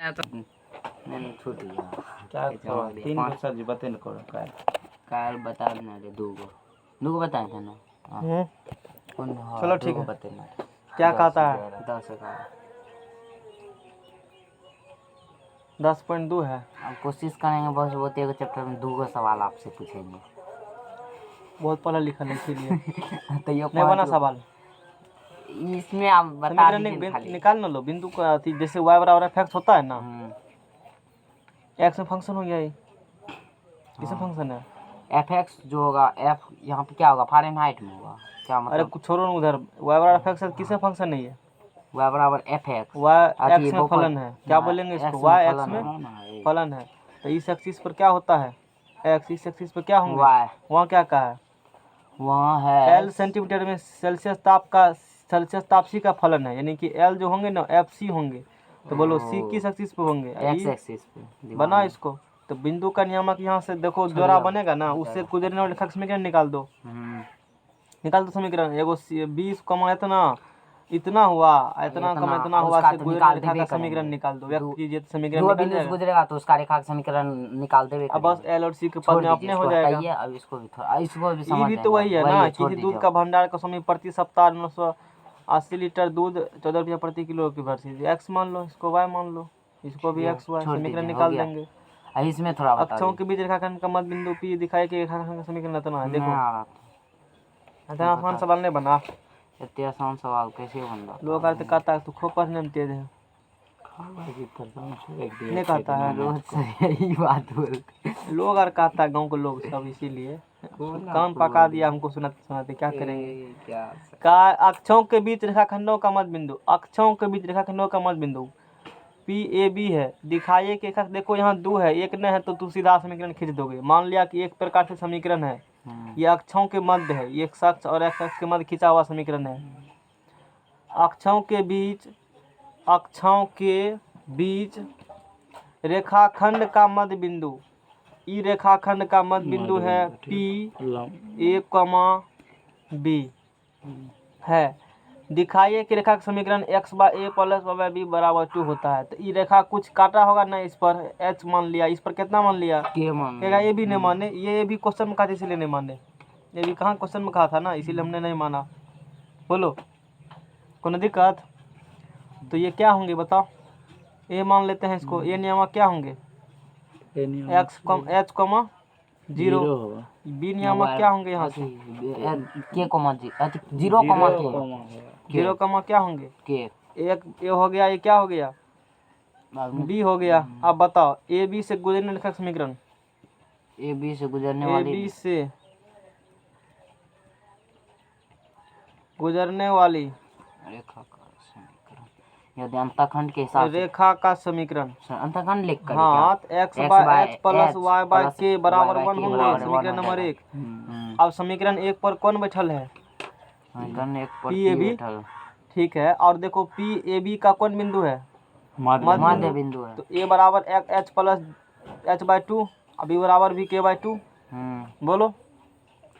मैंने छूट गया क्या करो तीन गो सब्जी बते न करो काल बता देना रे दो बताए थे ना। कौन चलो ठीक है बताना क्या कहता है 10.2 है। अब कोशिश करेंगे बस वो तेरे चैप्टर में 2 सवाल आपसे पूछेंगे। बहुत पढ़ा लिखा नहीं इसीलिए तो ये नहीं बना सवाल इसमें आप बता दीजिए खाली निकाल ना लो बिंदु का जैसे y बराबर f होता है ना x में फंक्शन हो गया ये किसमें फंक्शन है fx जो होगा f यहाँ पे क्या होगा फारेनहाइट में होगा क्या मतलब। अरे कुछ छोड़ो ना उधर y बराबर f किसमें फंक्शन नहीं है y बराबर fx y x में फलन है क्या बोलेंगे इसको y x में फलन है तो इस एक्सिस पर क्या होता है x इस एक्सिस पर क्या होंगे वहाँ क्या कहा है वहाँ है L सेंटीमीटर में सेल्सियस तापसी का फलन है यानी कि L जो होंगे ना FC होंगे तो बोलो C किस एक्सिस पे होंगे x एक्सिस पे बना इसको तो बिंदु का नियामक यहाँ से देखो जोड़ा बनेगा ना उससे गुजरने वाले रेखा समीकरण निकाल दो समीकरण एगो 20, इतना हुआ इतना कम इतना हुआ से गुजरने रेखा का समीकरण निकाल दो व्यक्त कीजिए समीकरण निकल जाएगा गुजरेगा तो उसका रेखा का समीकरण निकाल देवे अब बस L और C के पद में अपने हो जाएगा। अब इसको भी समझ भी तो वही है ना किसी दूध का भंडार का समय प्रति सप्ताह 980 लीटर दूध 14 रुपया प्रति किलो की भरती एक्स मान लो इसको y मान लो इसको भी x y समीकरण निकाल देंगे। इसमें थोड़ा अक्षों के बीच रेखाखंड का मध्य बिंदु P दिखाई के रेखाखंड का समीकरण इतना है देखो इतना आसान सवाल नहीं बना इतने आसान सवाल कैसे बन रहा लोग आते कहता है तू खूब पढ़ने में तेज है नहीं कहता है रोज यही बात बोलते लोग और कहता है गाँव के लोग सब इसीलिए कान पका दिया हमको सुनाते सुनाते क्या करेंगे का अक्षों के बीच रेखाखंडों का मध्य बिंदु अक्षों के बीच रेखाखंडों का मध्य बिंदु PAB है दिखाइए कि देखो यहाँ 2 है एक नहीं है तो तू सीधा समीकरण खींच दोगे मान लिया कि एक प्रकार से समीकरण है ये अक्षों के मध्य है ये x अक्ष और x अक्ष के मध्य खींचा हुआ समीकरण है अक्षों के बीच रेखाखंड का मध्य बिंदु ई रेखाखंड का मध्य बिंदु है P A, B है दिखाइए कि रेखा का समीकरण x by a plus y by b बराबर 2 होता है तो ये रेखा कुछ काटा होगा ना इस पर h मान लिया इस पर कितना मान लिया ये भी नहीं माने ये भी क्वेश्चन में कहा था इसीलिए नहीं माने ये भी कहाँ क्वेश्चन में कहा था ना इसीलिए हमने नहीं माना बोलो कोनो दिक्कत तो ये क्या होंगे बताओ a मान लेते हैं इसको ये नियामक क्या होंगे h, 0 b नियामक क्या होंगे यहाँ से जीरो कमा क्या होंगे एक ए हो गया ये क्या हो गया बी हो गया। अब बताओ ए बी से गुजरने रेखा समीकरण ए बी से गुजरने वाली रेखा का समीकरण यदि अंतखंड के हिसाब से रेखा का समीकरण अंतखंड लिख कर हाँ x by h plus y by k बराबर 1 होंगे समीकरण नंबर 1। अब समीकरण 1 पर कौन बैठल है PAB ठीक है और देखो PAB का कौन बिंदु है मध्य बिंदु है तो a बराबर h प्लस h बाय 2 और b बराबर भी k बाय 2 बोलो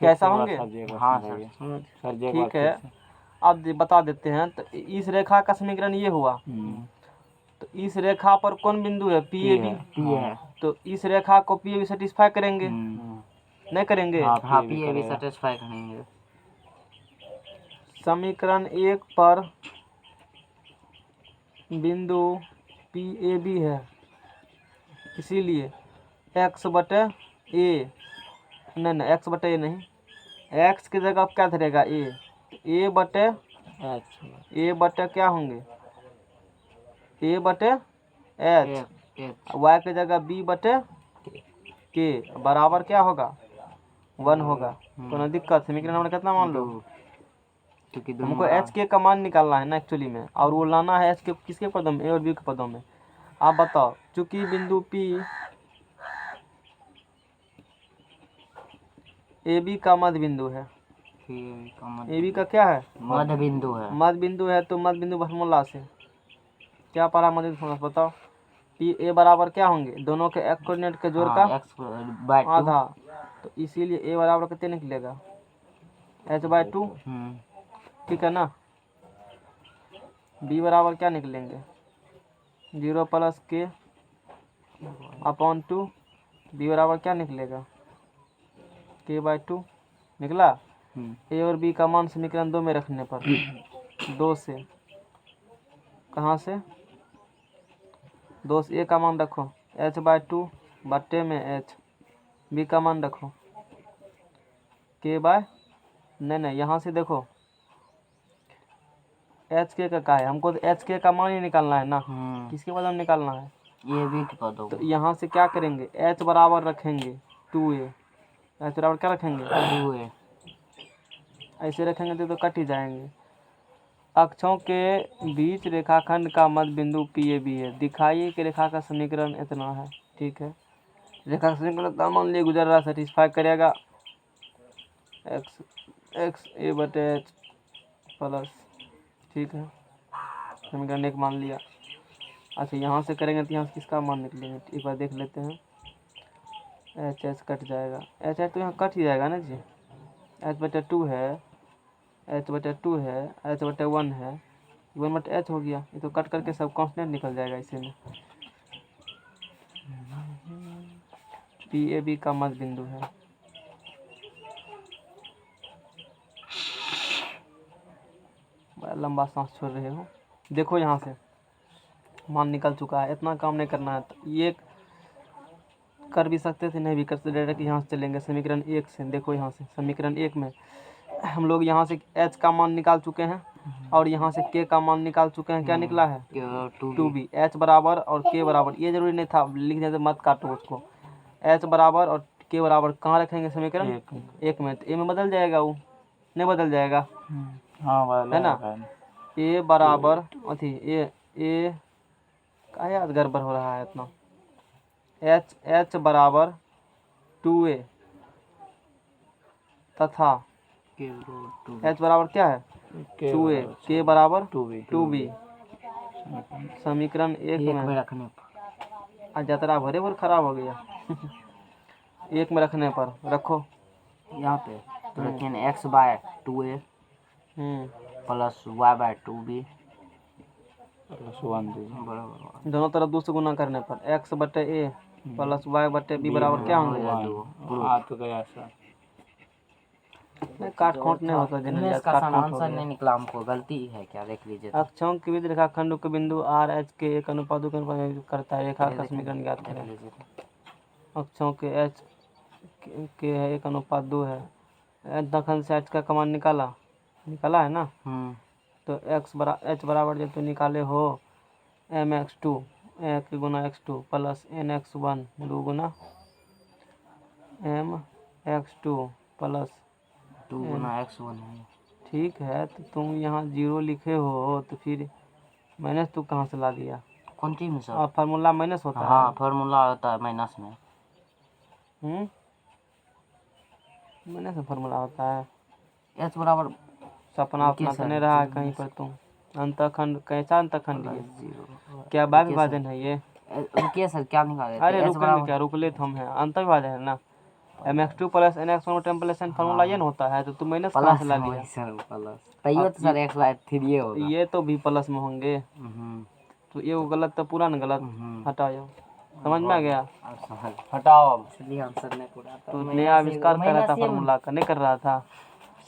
कैसा होंगे हाँ सर ठीक है। अब बता देते हैं तो इस रेखा का समीकरण ये हुआ तो इस रेखा पर कौन बिंदु है PAB है तो इस रेखा को PAB सेटिस्फाई करेंगे नहीं करेंगे हाँ PAB सेटिस्फाई करेंगे। समीकरण 1 पर बिंदु PAB है इसीलिए x बटे a नहीं x बटे a नहीं x की जगह क्या धरेगा a बटे क्या होंगे a बटे h y की जगह b बटे k बराबर क्या होगा 1 होगा। कोनो दिक्कत समीकरण नंबर कितना मान लो हमको h के का मान निकालना है ना एक्चुअली में और वो लाना है h के किसके पदों में a और b के पदों में। आप बताओ चूंकि बिंदु P AB का मध्य बिंदु है AB का क्या है मध्य बिंदु है तो मध्य बिंदु फॉर्मूला से क्या पारा मध्य फॉर्मूला बताओ PA बराबर क्या होंगे दोनों के x कोऑर्डिनेट के जोड़ का आधा तो इसीलिए a बराबर कितने निकलेगा h बाय 2 ठीक है ना। b बराबर क्या निकलेंगे 0 प्लस के अपॉन 2 बी बराबर क्या निकलेगा, k/2 निकला। ए और बी का मान समीकरण 2 में रखने पर 2 से कहाँ से 2 से ए का मान रखो h/2 बट्टे में h, बी का मान रखो नहीं यहाँ से देखो एच के का है, हमको तो एच के का मान ही निकालना है ना, किसके बदले में निकालना है, ये भी तो दो। तो यहाँ से क्या करेंगे, h बराबर रखेंगे 2a, h बराबर क्या रखेंगे 2a, ऐसे रखेंगे तो कट ही जाएंगे। अक्षों के बीच रेखाखंड का मध्य बिंदु PAB है, दिखाइए कि रेखा का समीकरण इतना है। ठीक है, रेखा का समीकरण मान लिए गुजर रहा सेटिस्फाई करेगा x a बटे h प्लस, ठीक है, समीकरण 1 मान लिया। अच्छा यहाँ से करेंगे तो यहाँ से किसका मान निकलेंगे, एक बार देख लेते हैं। h कट जाएगा, h तो यहाँ कट ही जाएगा ना जी, h/2 है, h/2 है, h/1 है, 1/h हो गया, ये तो कट करके सब कांस्टेंट निकल जाएगा इसी में। PAB का मध्य बिंदु है, बड़ा लंबा सांस छोड़ रहे हो। देखो यहाँ से मान निकल चुका है, इतना काम नहीं करना है, तो ये कर भी सकते थे, नहीं भी कर सकते, डायरेक्ट यहाँ से चलेंगे समीकरण 1 से। देखो यहाँ से समीकरण 1 में हम लोग यहाँ से h का मान निकाल चुके हैं और यहाँ से k का मान निकाल चुके हैं, क्या निकला है 2b, h बराबर और k बराबर, ये जरूरी नहीं था लिख देते, मत काटो उसको, h बराबर और k बराबर कहाँ रखेंगे समीकरण 1 में, तो a में बदल जाएगा, वो नहीं बदल जाएगा, हाँ है ना, a बराबर अथी a का याद गड़बड़ हो रहा है इतना, h बराबर 2a तथा h बराबर क्या है 2a, k बराबर 2b, समीकरण 1 में रखने आज जतरा भरे भर खराब हो गया 1 में रखने पर रखो यहाँ पे, तो रखिए ना x/2a प्लस y/2b प्लस 1 बराबर, दोनों तरफ 2 से गुना करने पर x/a प्लस y/b बराबर क्या होंगे, नहीं काट खोट नहीं होता, इसका काट खोट आंसर नहीं निकला, हमको गलती है क्या, देख लीजिए। अक्षों के बीच रेखाखंड के बिंदु R H के एक अनुपात करता है, रेखा का समीकरण ज्ञात करें। अक्षों के H के है 1:2 है, रेखाखंड से H का मान निकाला है ना, तो H बराबर जब तो निकाले हो mx2 1 गुना x2 प्लस nx1 2 गुना mx2 प्लस 2 गुना x1 है। ठीक है, तो तुम यहाँ 0 लिखे हो तो फिर माइनस तो कहाँ से ला दिया, कौन चीज में सर, और फार्मूला माइनस होता है, हाँ फार्मूला होता है माइनस में, माइनस में फार्मूला होता है। h बराबर सपना अपना तो नहीं रहा है कहीं पर, तुम अंतखंड कैसा अंतखंड ये क्या बाय विभाजन है ये, रुकिए सर क्या निकाले, अरे रुकेंगे क्या, रुक ले हम है, अंत विभाजन है ना, mx2 प्लस nx1 टेम्पलेशन फार्मूला ये ना होता है, तो तुम माइनस कहाँ से ला लिया सर, प्लस तैयो तो सर x/3 होगा, ये तो भी प्लस में होंगे, तो ये गलत तो पूरा न गलत, हटाओ, समझ में आ गया, हटाओ, इसलिए आंसर नहीं पूरा, तो नया आविष्कार कर रहा था फार्मूला का, नहीं कर रहा था,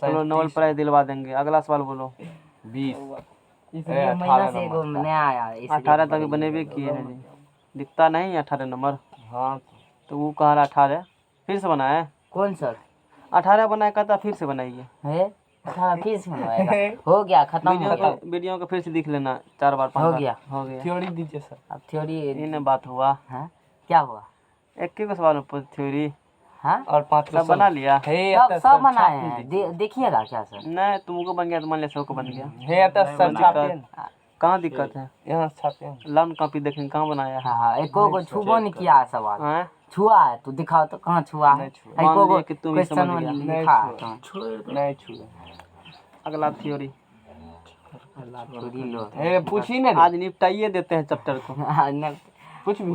चलो नोबेल प्राइज दिलवा देंगे। अगला सवाल बोलो। 20 इसलिए माइनस एगो में नहीं आया, 18 तक बने भी किए हैं जी, दिखता नहीं 18 नंबर, हाँ तो वो कह रहा 18 फिर से बनाए, कौन सर 18 बनाए, कहता फिर से बनाइए है, 18 फिर से बनवाएगा, हो गया खत्म, वीडियो को फिर से देख लेना 4 बार 5 हो बार, गया, हो गया, थ्योरी दीजिए सर, अब थ्योरी इन बात हुआ है, क्या हुआ, एक ही सवाल में थ्योरी, हाँ और 5 सब बना लिया, सब बनाए हैं, देखिएगा क्या सर, नहीं तुमको बन गया तो मान लिया सबको बन गया, कहाँ दिक्कत है, यहाँ छापे लर्न कॉपी देखेंगे कहाँ बनाया है, हाँ एको को छुबो नहीं किया है सवाल, छुआ है तो दिखाओ तो कहाँ छुआ है, एको को कि तुम ही समझ गया, लिखा है नहीं छुए, अगला थ्योरी लो पूछी ना, आज निपटाइए देते हैं चैप्टर को, कुछ भी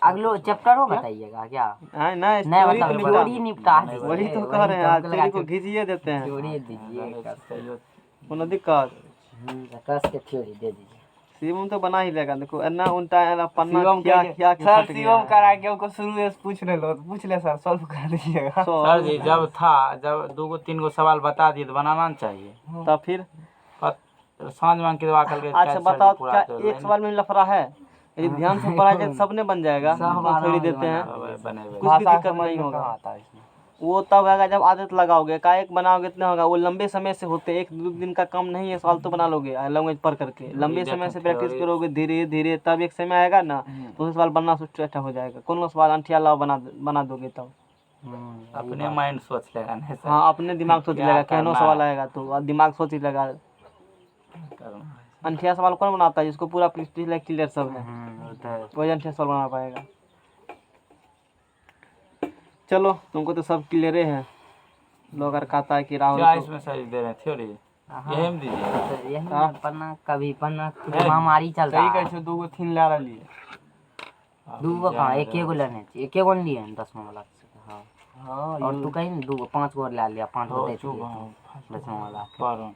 अगलो चैप्टर हो बताइएगा क्या, नहीं थ्योरी निपटा वही तो कह रहे हैं, आज थ्योरी को घिसिए देते हैं, थ्योरी दीजिए, कोनो दिक्कत, कस के थ्योरी दे दीजिए, शिवम तो बना ही लेगा। देखो अन्ना उल्टा है ना पन्ना शिवम क्या के क्या सर फट शिवम गया करा के हमको शुरू से पूछ ले लो, पूछ ले सर, सॉल्व कर दीजिएगा। सर जी जब था, जब 2-3 सवाल बता दिए तो बनाना न चाहिए। तब फिर सांझ मांग के दवा कल के अच्छा बताओ, क्या एक सवाल में लफड़ा है? यदि ध्यान से पढ़ा जाए तो सबने बन जाएगा। थ्योरी देते हैं, कुछ भी दिक्कत नहीं होगा। आता है इसमें। वो तब आएगा जब आदत लगाओगे, का एक बनाओगे इतना होगा। वो लंबे समय से होते हैं, 1-2 दिन का काम नहीं है, सवाल तो बना लोगे लैंग्वेज पढ़ करके। लंबे समय से प्रैक्टिस करोगे धीरे धीरे, तब एक समय आएगा ना तो उस सवाल बनना अच्छा हो जाएगा। कौन सवाल अंठिया लाओ बना दोगे तब। अपने माइंड सोच लेगा नहीं सर। हाँ अपने दिमाग सोच क्या लेगा, कहनो करना सवाल है? आएगा तो दिमाग सोच ही लगा। अंठिया सवाल कौन बनाता है जिसको पूरा क्लियर सब है, वही अंठिया सवाल बना पाएगा। चलो तुमको तो सब क्लियर है। लोग अगर कहता है कि राहुल क्या को इसमें सर दे रहे हैं थ्योरी, यही में दीजिए। यही ना पन्ना, कभी पन्ना महामारी चल रहा सही है। कह 2 3 ला लिए। दूगो कहाँ, एक गो लेने चाहिए, एक गो लिए 10वां वाला से। हाँ हाँ और तू कहीं 5 गो ले लिया, 5 गो दे चुप दिए हाँ, 10वां वाला। पढ़ो।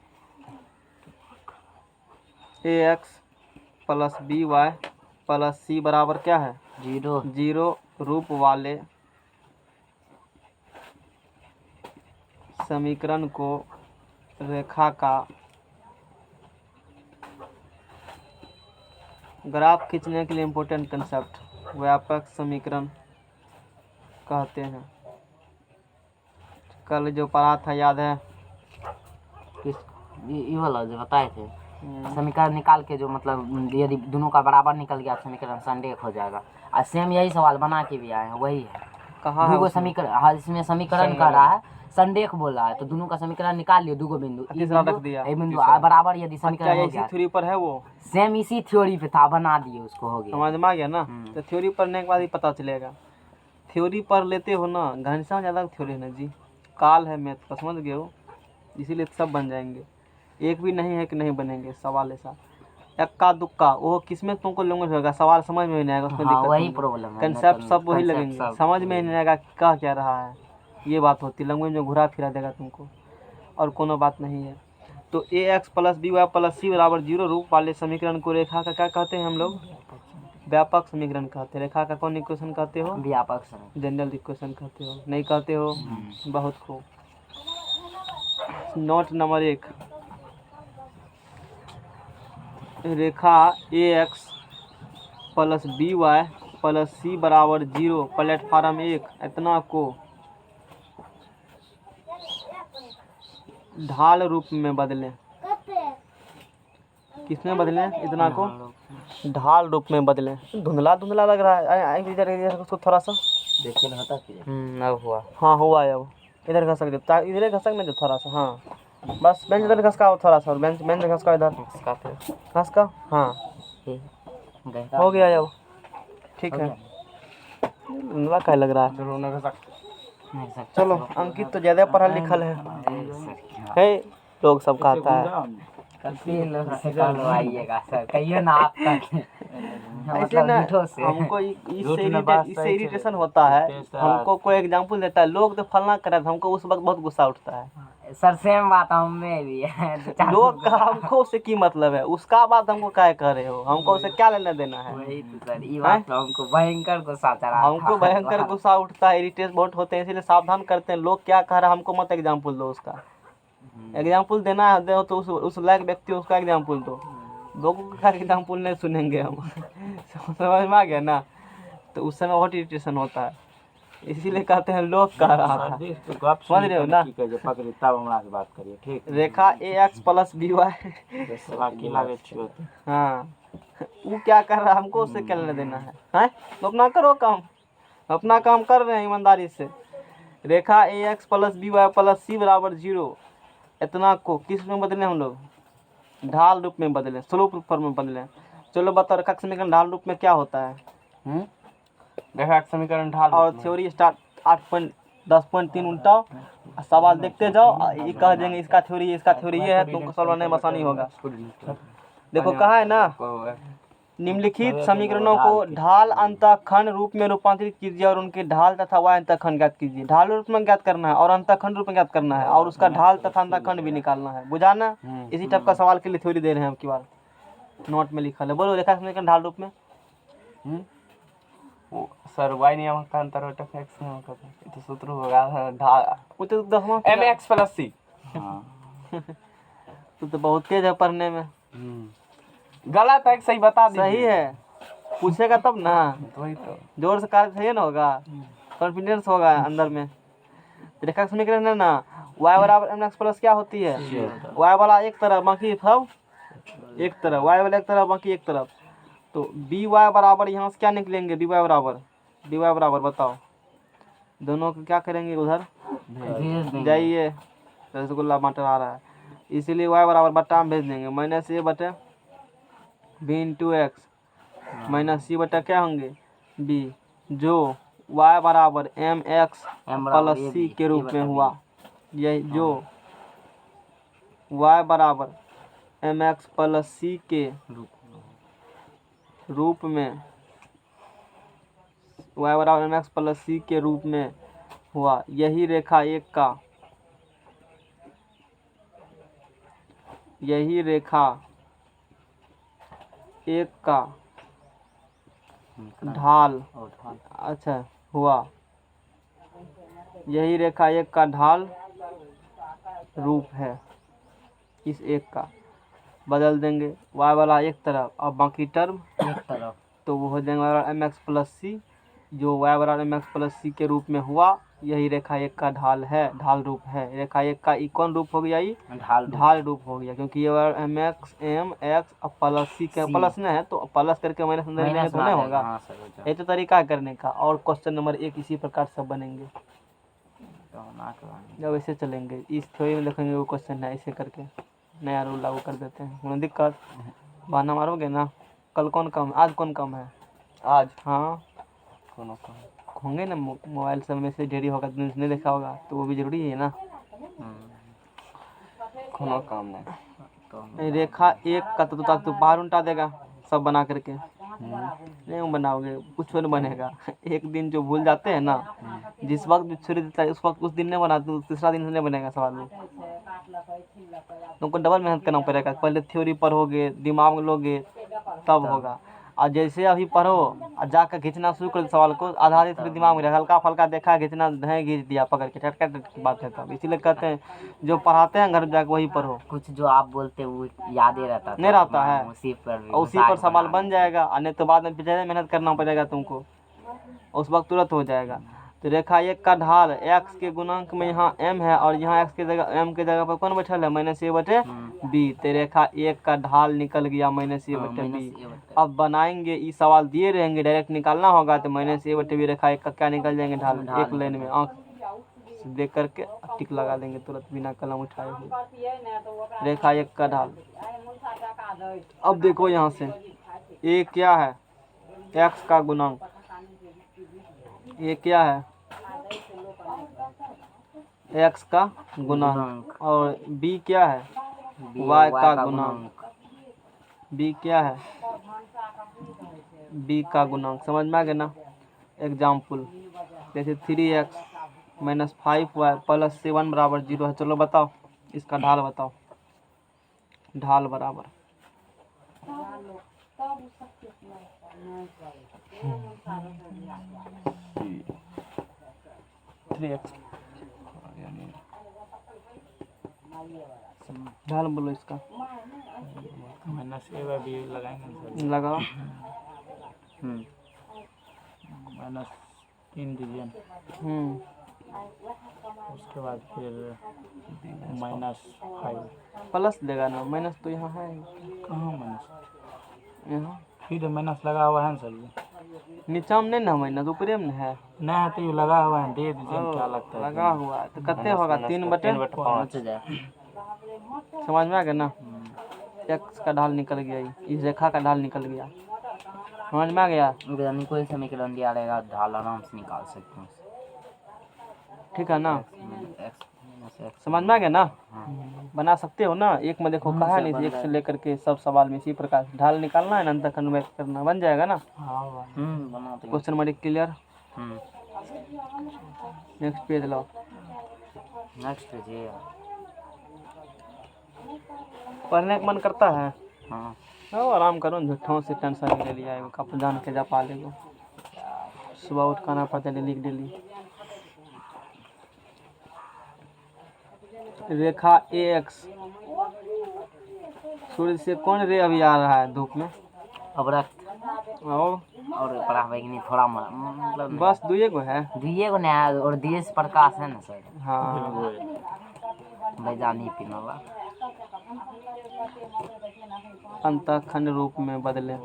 ax plus b y plus c बराबर क्या है? 0 रूप वाले समीकरण को रेखा का ग्राफ खींचने के लिए इम्पोर्टेंट कंसेप्ट व्यापक समीकरण कहते हैं। कल जो पढ़ा था याद है? किस ये वाला जो बताए थे, समीकरण निकाल के जो मतलब यदि दोनों का बराबर निकल गया समीकरण संडेख हो जाएगा। और सेम यही सवाल बना के भी आए हैं, वही है। कहाँ है दूगो उसमें? समीकरण, हाँ इसमें समीकरण कर रहा है, संडेख बोल रहा है, तो दोनों का समीकरण निकाल लियो, दूगो बिंदु तीसरा रख दिया। ये बिंदु बराबर यदि क्या समीकरण हो इसी गया, थ्योरी पर है वो? सेम इसी थ्योरी पे था, बना दिए उसको, हो गया। समझ में आ गया ना? तो थ्योरी पढ़ने के बाद ही पता चलेगा। थ्योरी पढ़ लेते हो ना, घनश्याम ज़्यादा थ्योरी है ना जी, काल है मैथ का, समझ गए हो? इसीलिए सब बन जाएंगे। एक भी नहीं है कि नहीं बनेंगे सवाल ऐसा। इक्का दुक्का वो किसमें तुमको लैंग्वेज होगा, सवाल समझ में नहीं आएगा, उसमें हाँ दिक्कत वही होगी। प्रॉब्लम है, कंसेप्ट सब वही concept लगेंगे, सब समझ में नहीं आएगा कह क्या रहा है। ये बात होती है, लैंग्वेज में घुरा फिरा देगा तुमको, और कोनो बात नहीं है। तो ax plus b y plus c बराबर 0 रूप वाले समीकरण को रेखा का क्या कहते हैं हम लोग? व्यापक समीकरण कहते हैं। रेखा का कौन इक्वेशन कहते हो? व्यापक समीकरण। जनरल इक्वेशन कहते हो, नहीं कहते हो? बहुत खूब। नोट नंबर 1, रेखा ax plus b y plus c बराबर 0 प्लेटफार्म 1 इतना को ढाल रूप में बदलें। किसमें बदलें? इतना को ढाल रूप में बदलें। धुंधला धुंधला लग रहा है, इधर उसको थोड़ा सा देखिए ना होता क्या, अब हुआ। हाँ हुआ है। अब इधर घसक दे, इधर घसक ना जो थोड़ा सा। हाँ बस बेंच इधर घसका थोड़ा सा, बेंच घसका इधर घसका। हाँ हो गया अब, ठीक है। धुंधला क्या लग रहा है? चलो अंकित तो ज्यादा पढ़ा लिखल है लोग सब कहता है। आइएगा सर, कहिए ना आप ऐसे ना हमको इससे इरिटेशन होता है। हमको कोई एग्जांपल देता है, लोग तो फलना करे, हमको उस वक्त बहुत गुस्सा उठता है। सर सेम बात हमें भी है। लोग का हमको उससे की मतलब है, उसका बात हमको क्या कर रहे हो, हमको उससे क्या लेना देना है? वही तो सर, ये बात तो हमको भयंकर गुस्सा चढ़ा था। हमको भयंकर गुस्सा उठता है, इरिटेट बहुत होते हैं, इसलिए सावधान करते हैं। लोग क्या कह रहा है हमको मत एग्जाम्पल दो उसका। एग्जाम्पल देना है दो तो उस लायक व्यक्ति उसका एग्जाम्पल दो। लोगों का एग्जाम्पल नहीं सुनेंगे हम। समझ में आ गया ना? तो उस समय बहुत इरिटेशन होता है, इसीलिए कहते हैं लोग कह रहा था। समझ रहे हो ना? बात करिए ठीक। रेखा ax प्लस बी वाई, हाँ वो क्या कर रहा है हमको उससे क्या लेना देना है? हैं तो अपना करो काम, अपना काम कर रहे हैं ईमानदारी से। रेखा ax plus b y plus c बराबर 0 इतना को किस में बदलें हम लोग? ढाल रूप में बदलें, स्लोप फॉर्म में बदलें। चलो बताओ रेखा समीकरण ढाल रूप में क्या होता है? रेखा समीकरण ढाल। और थ्योरी स्टार्ट 8.10.3 उल्टाओ, सवाल देखते जाओ, ये कह देंगे इसका थ्योरी ये है, तुमको सॉल्व करने में आसानी होगा। देखो कहा है ना, निम्नलिखित समीकरणों को ढाल अंतःखंड रूप में रूपांतरित कीजिए और उनके ढाल तथा वाय अंतःखंड ज्ञात कीजिए। ढाल रूप में ज्ञात करना है और अंतःखंड रूप में ज्ञात करना है, और उसका ढाल तथा अंतःखंड भी निकालना है। बुझा ना? इसी टाइप का सवाल के लिए थ्योरी दे रहे हैं आपकी बार। नोट में लिखा है, बोलो रेखा समीकरण ढाल रूप में। वो सर y नियम का अंतर बटा x नियम का ये तो सूत्र होगा ढाल वो तो 10वां mx + c। तो बहुत तेज है पढ़ने में। गलत है कि सही बता दीजिए। सही है, पूछेगा तब ना, वही तो। जोर से कार्य सही ना होगा, कॉन्फिडेंस होगा अंदर में। रेखा समीकरण है ना, y बराबर mx प्लस क्या होती है, y वाला एक तरफ बाकी सब एक तरफ, y वाला एक तरफ बाकी एक तरफ। तो बी वाई बराबर यहाँ से क्या निकलेंगे, डी वाई बराबर बताओ, दोनों को क्या करेंगे उधर भेज देंगे। जाइए, रसगुल्ला मटर आ रहा है, इसीलिए y बराबर बट्टा में भेज देंगे, माइनस ए बटे बी इंटू एक्स माइनस सी बटा क्या होंगे बी, जो y बराबर एम एक्स प्लस सी के रूप में हुआ, यही जो y बराबर एम एक्स प्लस सी के रूप में, y बराबर एम एक्स प्लस सी के रूप में हुआ, यही रेखा एक का, यही रेखा एक का ढाल, अच्छा हुआ, यही रेखा एक का ढाल रूप है, इस एक का बदल देंगे y वाला एक तरफ और बाकी टर्म एक तरफ, तो वो हो जाएगा एम एक्स प्लस सी, जो y बराबर एम एक्स प्लस सी के रूप में हुआ, यही रेखा एक का ढाल है, ढाल रूप है, रेखा एक का ई कौन रूप हो गया, ये ढाल रूप हो गया, क्योंकि ये एम एक्स प्लस सी के प्लस में है तो प्लस करके माइनस अंदर लेंगे तो नहीं होगा। ये तो तरीका है करने का, और क्वेश्चन नंबर 1 इसी प्रकार सब बनेंगे, जब ऐसे चलेंगे, इस थ्योरी में देखेंगे वो क्वेश्चन है, ऐसे करके नया रूल लागू कर देते हैं, कोई दिक्कत, बहाना मारोगे ना। कल कौन कम, आज कौन कम है, आज हाँ कोनो कम होंगे ना, मोबाइल सब में से ढेरी होगा, तुमने नहीं देखा होगा तो वो भी जरूरी है ना। कोनो काम नहीं। रेखा एक का तो बाहर उल्टा देगा सब बना करके, नहीं बनाओगे कुछ नहीं बनेगा। एक दिन जो भूल जाते हैं ना, जिस वक्त भी छुरी देता है उस वक्त उस दिन नहीं बनाते, तीसरा दिन से नहीं बनेगा सवाल में। तुमको डबल मेहनत करना पड़ेगा, पहले थ्योरी पढ़ोगे, दिमाग में लोगे तब होगा, और जैसे अभी पढ़ो और जाकर खींचना शुरू कर सवाल को, आधा आधी थोड़ी दिमाग में हल्का फल्का देखा खींचना, नहीं खींच दिया पकड़ के, टटका की बात है तब। इसीलिए कहते हैं जो पढ़ाते हैं घर जाकर वही पढ़ो, कुछ जो आप बोलते वो याद ही रहता नहीं रहता है, उसी पर उसी पर सवाल बन जाएगा, और नहीं तो बाद में ज़्यादा मेहनत करना पड़ेगा तुमको, उस वक्त तुरंत हो जाएगा। तो रेखा एक का ढाल x के गुणांक में यहाँ m है, और यहाँ x के जगह m के जगह पर कौन बैठल है, माइनस ए बटे बी, तो रेखा एक का ढाल निकल गया माइनस ए बटे बी। अब बनाएंगे, ये सवाल दिए रहेंगे, डायरेक्ट निकालना होगा, तो माइनस ए बटे बी रेखा एक का क्या निकल जाएंगे ढाल, एक लाइन में आँख देख करके टिक लगा देंगे तुरंत बिना कलम उठाए हुए, रेखा एक का ढाल। अब देखो यहाँ से ये क्या है, x का गुणांक, ये क्या है x का गुणांक, और b क्या है y का गुणांक, b क्या है b का गुणांक, समझ में आ गया ना। एग्जाम्पल जैसे 3x माइनस 5y प्लस 7 बराबर 0 है, चलो बताओ इसका ढाल बताओ, ढाल बराबर ढाल बोलो इसका, माइनस ए बाय बी लगाएंगे लगाओ, माइनस 3 डिवीजन, उसके बाद फिर -5, प्लस देगा ना, माइनस तो यहाँ है, कहाँ माइनस, यहाँ फिर माइनस लगा हुआ है ना सर जी, नीचा में नहीं ना माइनस, ऊपरे में है, नहीं है तो ये लगा हुआ है, दे दीजिए क्या लगता है, लगा हुआ है तो कितने होगा 3/5, समझ में आ गया ना। x का ढाल निकल गया, इस रेखा का ढाल निकल गया, समझ में आ गया। कोई समीकरण दिया रहेगा ढाल आराम से निकाल सकते हैं, ठीक है ना, x समझ में आ गया ना, बना सकते हो ना। एक में देखो कहा नहीं, एक से लेकर के सब सवाल में इसी प्रकार ढाल निकालना है, अंतर खंड व्यक्त करना, बन जाएगा ना। बनाते हैं। Question number 1 clear, next page लो, नेक्स्ट पेज पढ़ने का मन करता है, हाँ आओ आराम करो, झूठों से टेंशन नहीं ले लिया है, कब जान के जा पा लेगो। सुबह उठ खाना पड़ता है डेली डेली। रेखा AX, सूर्य से कौन रे अभी आ रहा है धूप में? अवरक्त और परा बैगनी थोड़ा मतलब बस दुए गो है। दुइये को नया और देश प्रकाश है ना सर, हाँ बैजानी पिनोला। अंतःखंड रूप में बदले।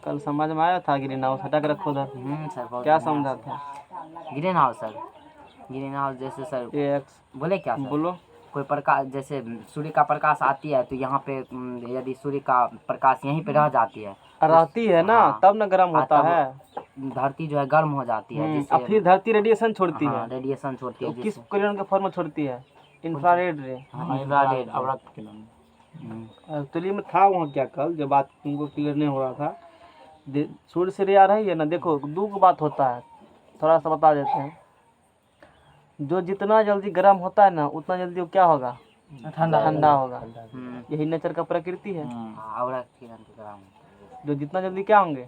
कल समझ में आया था ग्रीन हाउस, हटा के रखो उधर। सर बहुत क्या समझा था? Green house sir, green house जैसे सर AX बोले क्या सर? बोलो। कोई प्रकाश जैसे सूर्य का प्रकाश आती है तो यहाँ पे यदि सूर्य का प्रकाश यहीं पे रह जाती है, रहती है ना, हाँ, तब न गर्म होता तब है। धरती जो है गर्म हो जाती है, जिससे अब फिर धरती रेडिएशन छोड़ती हाँ, है। रेडिएशन छोड़ती है तो किस जिससे किरण के फॉर्म में छोड़ती है? इंफ्रारेड रे। इंफ्रारेड अवरक्त के नाम। एक्चुअली में था वहाँ क्या कल, जो बात तुमको क्लियर नहीं हो रहा था। सूर्य से रे आ रही है ना, देखो दो बात होता है, थोड़ा सा बता देते हैं। जो जितना जल्दी गर्म होता है ना, उतना जल्दी वो क्या होगा? ठंडा होगा। यही नेचर का प्रकृति है। अवरक्त किरण तो गर्म जो जितना जल्दी क्या होंगे?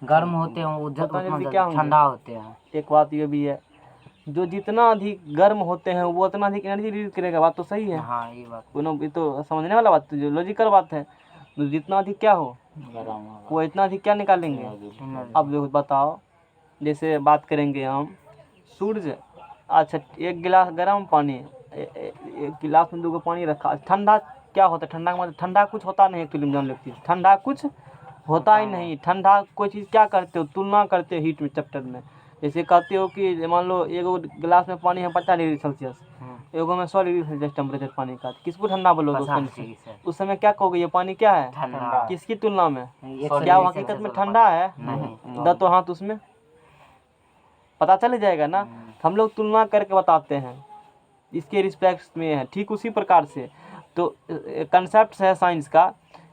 गर्म होते हैं वो उतना जल्दी जल्दी क्या होंगे? ठंडा होते हैं। एक बात ये भी है, जो जितना अधिक गर्म होते हैं वो उतना अधिक एनर्जी रिलीज करेगा। बात तो सही है। हाँ ये बात ये तो समझने वाला बात, जो लॉजिकल बात है। तो जितना अधिक क्या हो, वो इतना अधिक क्या निकालेंगे? अब देखो बताओ, जैसे बात करेंगे हम सूर्य। अच्छा, एक गिलास गर्म पानी, एक गिलास में 2 पानी रखा, ठंडा क्या होता है? ठंडा का मतलब ठंडा कुछ होता नहीं, एक्चुअली जान लेती है, ठंडा कुछ होता ही नहीं। ठंडा कोई चीज़ क्या करते हो, तुलना करते हो हीट में चैप्टर में। जैसे कहते हो कि मान लो एगो गिलास में पानी है 50 डिग्री सेल्सियस, एगो में 100 डिग्री सेल्सियस टेम्परेचर पानी का, किसको ठंडा बोलोगे? उस समय क्या कहोगे? ये पानी क्या है? ठंडा। किसकी तुलना में? क्या वो हकीकत में ठंडा है? नहीं। दा तो हाथ उसमें पता चल जाएगा ना। हम लोग तुलना करके बताते हैं, इसके रिस्पेक्ट में है। ठीक उसी प्रकार से तो कंसेप्ट है साइंस का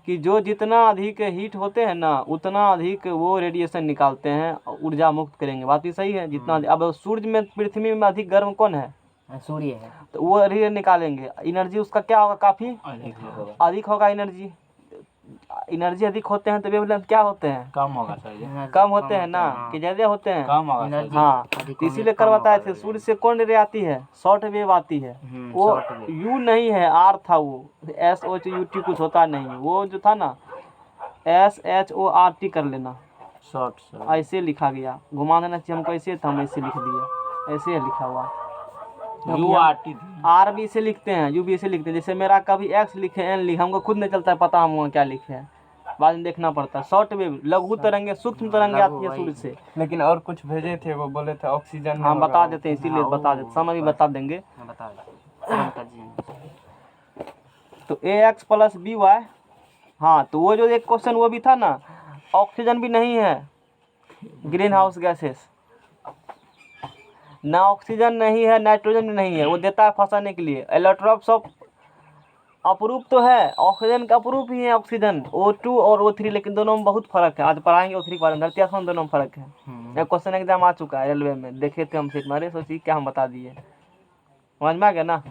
कि जो जितना अधिक हीट होते हैं ना, उतना अधिक वो रेडिएशन निकालते हैं, ऊर्जा मुक्त करेंगे। बात भी सही है। जितना अब सूर्य में, पृथ्वी में अधिक गर्म कौन है? सूर्य है। तो वो रे निकालेंगे, एनर्जी उसका क्या होगा? काफ़ी अधिक होगा एनर्जी। एनर्जी अधिक होते हैं तो वेवलेंथ क्या होते हैं? कम होगा सर, कम होते हैं ना, कि ज़्यादा होते हैं? कम होगा सर। हाँ, तो इसीलिए कर बताए थे, सूर्य से कौन रे आती है? शॉर्ट वेव आती है। वो यू नहीं है, आर था वो, SOHUT कुछ होता नहीं। वो जो था ना SHORT कर लेना, शॉर्ट सर। ऐसे लिखा गया, घुमा देना चाहिए हमको, ऐसे था, हम ऐसे लिख दिए, ऐसे है लिखा हुआ। URT आर भी इसे लिखते हैं, यू भी इसे लिखते हैं। जैसे मेरा कभी X लिखे, N लिखे, हमको खुद नहीं चलता है पता हम वहाँ क्या लिखे हैं, बाद में देखना पड़ता है। शॉर्ट वेव, लघु तरंगे, सूक्ष्म तरंगे आती है सूर्य से। लेकिन और कुछ भेजे थे, वो बोले थे ऑक्सीजन हाँ बता देते हैं, इसीलिए बता देते, समय भी बता देंगे। बता तो AX + BY। हाँ, तो वो जो एक क्वेश्चन वो भी था ना, ऑक्सीजन भी नहीं है ग्रीन हाउस गैसेस, ना ऑक्सीजन नहीं है, नाइट्रोजन भी नहीं है। वो देता है फंसाने के लिए। एलोट्रॉप्स ऑफ अपरूप तो है, ऑक्सीजन का अपरूप ही है ऑक्सीजन, O2 और O3, लेकिन दोनों में बहुत फर्क है। आज पढ़ाएंगे O3 के बारे में, धरती आसमान दोनों में फर्क है। एक क्वेश्चन एग्जाम आ चुका है रेलवे में, देखे थे हम सीट मारे, सोचिए क्या हम बता दिए। समझ में आ गया ना?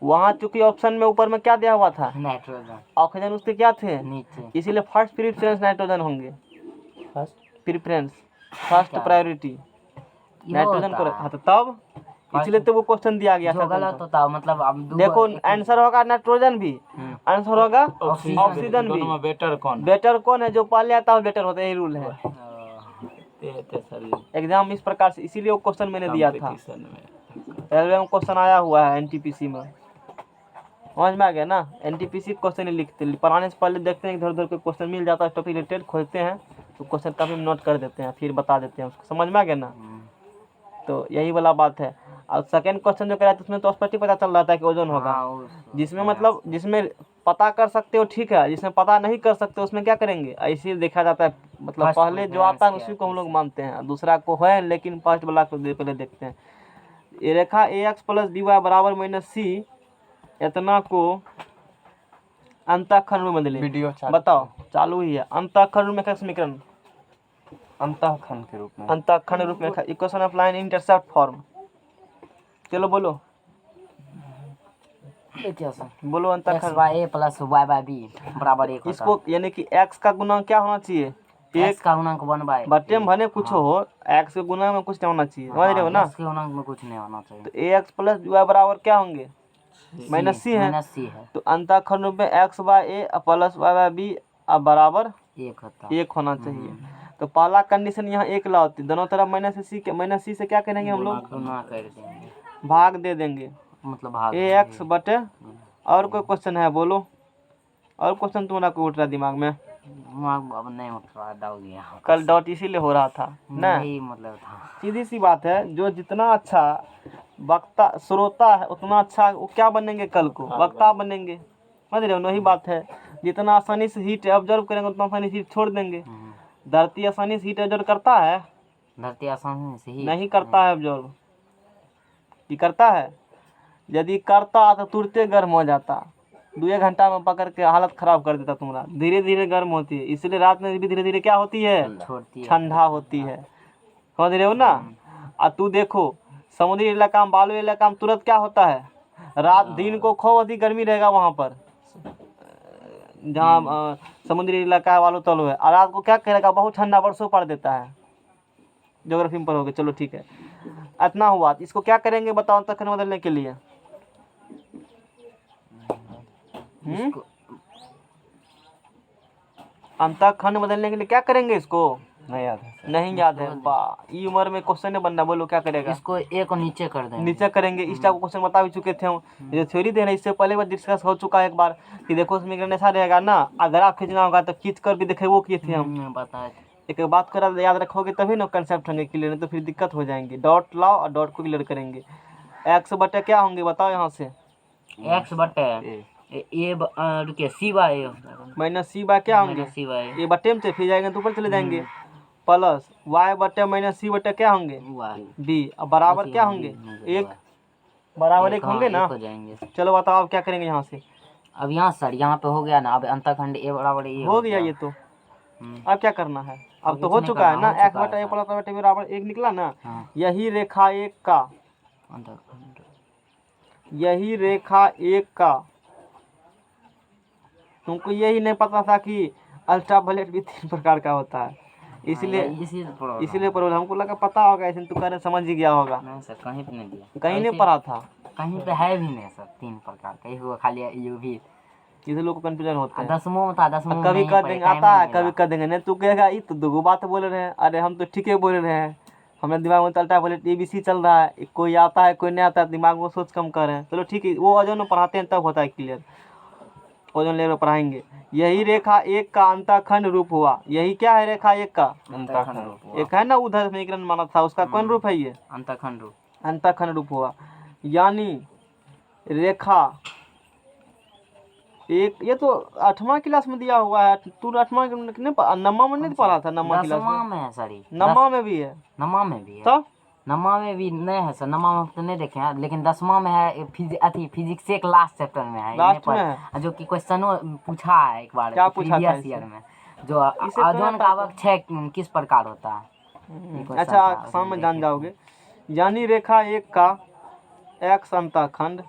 वहाँ चूंकि ऑप्शन में ऊपर में क्या दिया हुआ था? नाइट्रोजन, ऑक्सीजन उसके क्या थे? नीचे। इसीलिए फर्स्ट प्रेफरेंस नाइट्रोजन होंगे। प्रेफरेंस, फर्स्ट प्रायोरिटी नाइट्रोजन को रखा था तब, इसलिए तो वो क्वेश्चन दिया गया जो था। गलत होता है मतलब अब देखो आंसर होगा नाइट्रोजन भी, आंसर होगा ऑक्सीजन भी। दोनों में बेटर कौन? बेटर कौन है? जो पहले आता है बेटर होता है, यही रूल है। सर एग्जाम इस प्रकार से, इसीलिए वो क्वेश्चन मैंने दिया था। कंपटीशन में। रेलवे में क्वेश्चन आया हुआ है NTPC में, समझ में आ गया ना? NTPC क्वेश्चन ही लिखते हैं, पढ़ाने से पहले देखते हैं इधर उधर कोई क्वेश्चन मिल जाता है टॉपिक रिलेटेड, खोजते हैं तो क्वेश्चन का भी नोट कर देते हैं, फिर बता देते हैं उसको। समझ में आ गया ना? तो यही वाला बात है। और सेकंड क्वेश्चन जो कराया था उसमें तो स्पष्ट ही पता चल रहा था कि ओजोन होगा। जिसमें मतलब जिसमें पता कर सकते हो ठीक है, जिसमें पता नहीं कर सकते उसमें क्या करेंगे? ऐसे देखा जाता है, मतलब पहले जो आता है उसी को हम लोग मानते हैं, दूसरा को है लेकिन फर्स्ट वाला को पहले देखते हैं। ये रेखा AX + BY = -C, इतना को अंतःखंड में बदले। वीडियो बताओ, चालू ही है। अंतःखंड में क्या समीकरण? अंतःखंड के रूप में। अंतःखंड रूप में equation of line intercept form. चलो बोलो। देखिए सर, बोलो एक्स अंतःखंड। बाय ए प्लस वाई बाय बी बराबर 1 होता है। इसको यानी कि एक्स का गुना क्या होना चाहिए? एक्स का गुणांक 1 बाय बट्टे में भले कुछ हो, एक्स के गुना में कुछ नहीं होना चाहिए, समझ रहे हो ना? एक्स के गुणांक में कुछ नहीं होना चाहिए। तो ए एक्स प्लस वाई बराबर क्या होंगे? माइनस सी है। माइनस सी है, तो अंतःखंड रूप में एक्स बाय ए प्लस वाई बाय बी बराबर 1 होता है। 1 होना चाहिए। तो पहला कंडीशन यहाँ 1 लाती, दोनों तरफ माइनस सी से क्या करेंगे हम लोग? गुना कर देंगे, भाग दे देंगे। मतलब भाग ए एक्स बटे, और कोई क्वेश्चन है बोलो? और क्वेश्चन तुम्हारा कोई उठ रहा है दिमाग में? अब नहीं उठ रहा, डाल दिया कल डॉट इसीलिए हो रहा था ना? नहीं, मतलब था। सीधी सी बात है, जो जितना अच्छा वक्ता श्रोता है उतना अच्छा वो क्या बनेंगे? कल को वक्ता बनेंगे, समझ रहे हो? वही बात है, जितना आसानी से हीट ऑब्जर्व करेंगे उतना आसानी से हीट छोड़ देंगे। धरती आसानी से हीट ऑब्जर्व करता है? धरती आसानी से ही नहीं करता है ऑब्जर्व। ये करता है? यदि करता तो तुरंते गर्म हो जाता, 2 घंटा में पकड़ के हालत खराब कर देता तुम्हारा। धीरे धीरे गर्म होती है, इसलिए रात में भी धीरे धीरे क्या होती है? छोड़ती है। ठंडा होती है, समझ रहे हो ना? और तू देखो समुद्री इलाका में, बालू इलाका में तुरंत क्या होता है? रात दिन को खूब अधिक गर्मी रहेगा वहाँ पर, जहाँ समुद्री इलाका है, बालू तलु है, और रात को क्या करेगा? बहुत ठंडा, बरसों पड़ देता है। ज्योग्राफी में पढ़ोगे, चलो ठीक है। इतना हुआ, इसको क्या करेंगे बताओ अंतःखंड बदलने के लिए? अंतःखंड बदलने के लिए क्या करेंगे इसको? नहीं याद है सर। नहीं याद है? वाह, ये उम्र में क्वेश्चन नहीं बनना, बोलो क्या करेगा? इसको ए को नीचे कर देंगे। नीचे करेंगे। इस टाइप का क्वेश्चन बता भी चुके थे हम, जो थ्योरी दे रहे हैं इससे पहले भी डिस्कस हो चुका है एक बार, कि देखो इसमें ऐसा रहेगा ना, अगर आप खींचना होगा तो खींच कर भी देखे, वो किए थे हम। बताए। एक बात करा याद रखोगे तभी ना कंसेप्ट होंगे क्लियर, नहीं तो फिर दिक्कत हो जाएंगे। डॉट लाओ और डॉट को क्लियर करेंगे। एक्स बटे क्या होंगे बताओ यहाँ से? एक्स बटे ए रुकिए, सी बाय ए माइनस सी बाय क्या होंगे? सी बाय ये बटे में से फिर जाएंगे तो ऊपर चले जाएंगे, प्लस वाई बटे माइनस सी बटे क्या होंगे? बी। अब बराबर क्या होंगे? 1 बराबर 1 होंगे ना? हो जाएंगे। चलो बताओ अब क्या करेंगे यहाँ से? अब यहाँ सर, यहाँ पे हो गया ना, अब अंतःखंड ए बराबर ए हो गया ये तो। अब क्या करना है? अब तो हो चुका है ना, एक्स बटा ए प्लस बटे बराबर 1 निकला ना। यही रेखा 1 का, यही रेखा 1 का, तुमको यही नहीं पता था कि अल्ट्रावायलेट भी 3 प्रकार का होता है, इसलिए पर हमको लगा पता होगा, ऐसे तू कह रहे समझ ही गया होगा। नहीं सर, कहीं पे नहीं दिया, कहीं नहीं पढ़ा था, कहीं पे है भी नहीं सर 3 प्रकार का, ये हुआ खाली यू भी। इसे लोग को कंफ्यूजन होता है। 10वां में था, 10वां कभी कर देंगे, आता है कभी कर देंगे, नहीं तू कहेगा ये तो दो बात बोल रहे हैं, अरे हम तो ठीक है बोल रहे हैं, हमारे दिमाग में अल्ट्रावायलेट ABC चल रहा है, कोई आता है कोई नहीं आता है, दिमाग में सोच कम कर रहे हैं। चलो ठीक है, वो ओजोन में पढ़ाते हैं तब होता है क्लियर, ओजोन लेवल में पढ़ाएंगे। यही रेखा 1 का अंतःखंड रूप हुआ। यही क्या है रेखा 1 का? एक है ना उधर समीकरण माना था, उसका कौन रूप है? ये अंतःखंड रूप, अंतःखंड रूप हुआ। यानी रेखा 1, ये तो 8वां क्लास में दिया हुआ है, तू 8वां नम्मा में नहीं पढ़ा था? नम्मा क्लास 10वां में है सर, नम्मा में भी है, नमा में भी है, तो नमा में भी नहीं है सर, नमा में तो नहीं देखे हैं, लेकिन 10वां में है। फिजिक्स के लास्ट चैप्टर में है, लास्ट में है। जो कि क्वेश्चन पूछा है एक बार, क्या पूछा था प्रीवियस ईयर में, जो ओजोन का वक्त है किस प्रकार होता है। अच्छा शाम में जान जाओगे। यानी रेखा 1 का एक्स अंतःखंड,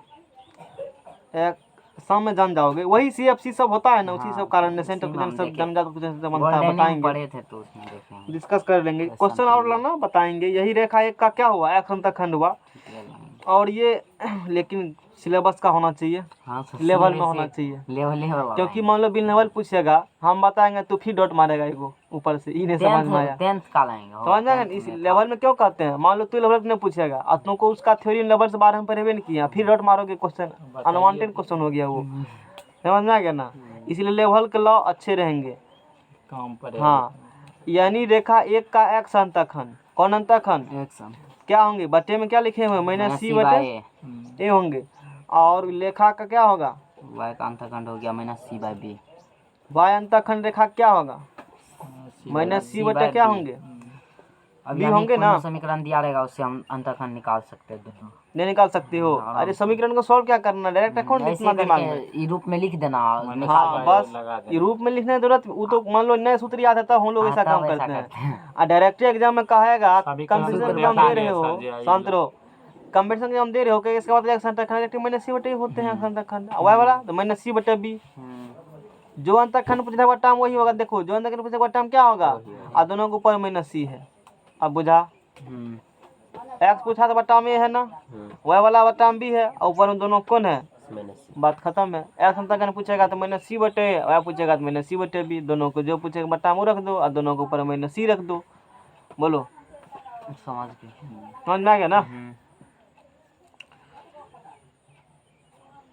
एक शाम में जान जाओगे। वही CFC सब होता है ना, उसी सब कारण सेंटर क्वेश्चन सब जमजा क्वेश्चन बनता है, बताएंगे, पढ़े थे तो उसमें देखेंगे, डिस्कस कर लेंगे। क्वेश्चन और लाना बताएंगे। यही रेखा 1 का क्या हुआ? एक्स अंतःखंड हुआ। और ये लेकिन सिलेबस का होना चाहिए, लेवल में होना चाहिए, लेवल, क्योंकि मान लो बिल लेवल पूछेगा, हम बताएंगे तो फिर डॉट मारेगा एगो ऊपर से, ये नहीं समझ में आया, 10th का लाएंगे, समझ जाएगा। इस लेवल में क्यों कहते हैं? मान लो तू लेवल नहीं पूछेगा और तुमको उसका थ्योरी लेवल से बारे में पढ़े नहीं किया, फिर डॉट मारोगे, क्वेश्चन अनवांटेड क्वेश्चन हो गया वो, समझ में आ गया ना। इसलिए लेवल के लॉ अच्छे रहेंगे काम पर। हाँ, यानी रेखा 1 का एक्स अंतःखंड, कौन अंतःखंड? क्या होंगे? बटे में क्या लिखे हुए? माइनस सी बटे ए होंगे। और लेखा का क्या होगा? वाई का अंतःखंड हो गया माइनस सी बाय बी। वाई अंतःखंड रेखा क्या होगा? माइनस सी बटे क्या होंगे? बी होंगे ना। समीकरण दिया रहेगा, उससे हम अंतःखंड निकाल सकते हैं दोनों। नहीं निकाल सकते हो? अरे समीकरण को सॉल्व क्या करना, डायरेक्ट अकाउंट लिखना दिमाग में, रूप में लिख देना। हाँ बस ये रूप में लिखने की जरूरत, वो तो मान लो नए सूत्र याद है तब हम लोग ऐसा काम करते हैं। और डायरेक्ट एग्जाम में कहेगा, कंप्यूटर एग्जाम दे रहे हो, शांत रहो, कंपेरिजन हम दे रहे हो कि इसके बाद x अंतःखंड माइनस c बटे होते हैं x अंतःखंड y वाला तो माइनस c बटे b। जो अंतःखंड पूछा हुआ टर्म वही होगा। देखो जो अंतःखंड पूछा हुआ टर्म क्या होगा और दोनों के ऊपर माइनस c है। अब बुझा x पूछा था बटा में है ना, y वाला बटा में भी है और ऊपर में दोनों कौन है, बात खत्म है। x अंतःखंड पूछेगा तो माइनस c बटे, y पूछेगा तो माइनस c बटे b। दोनों को जो पूछेगा बटा में रख दो और दोनों के ऊपर माइनस c रख दो। बोलो समझ में आ गया ना।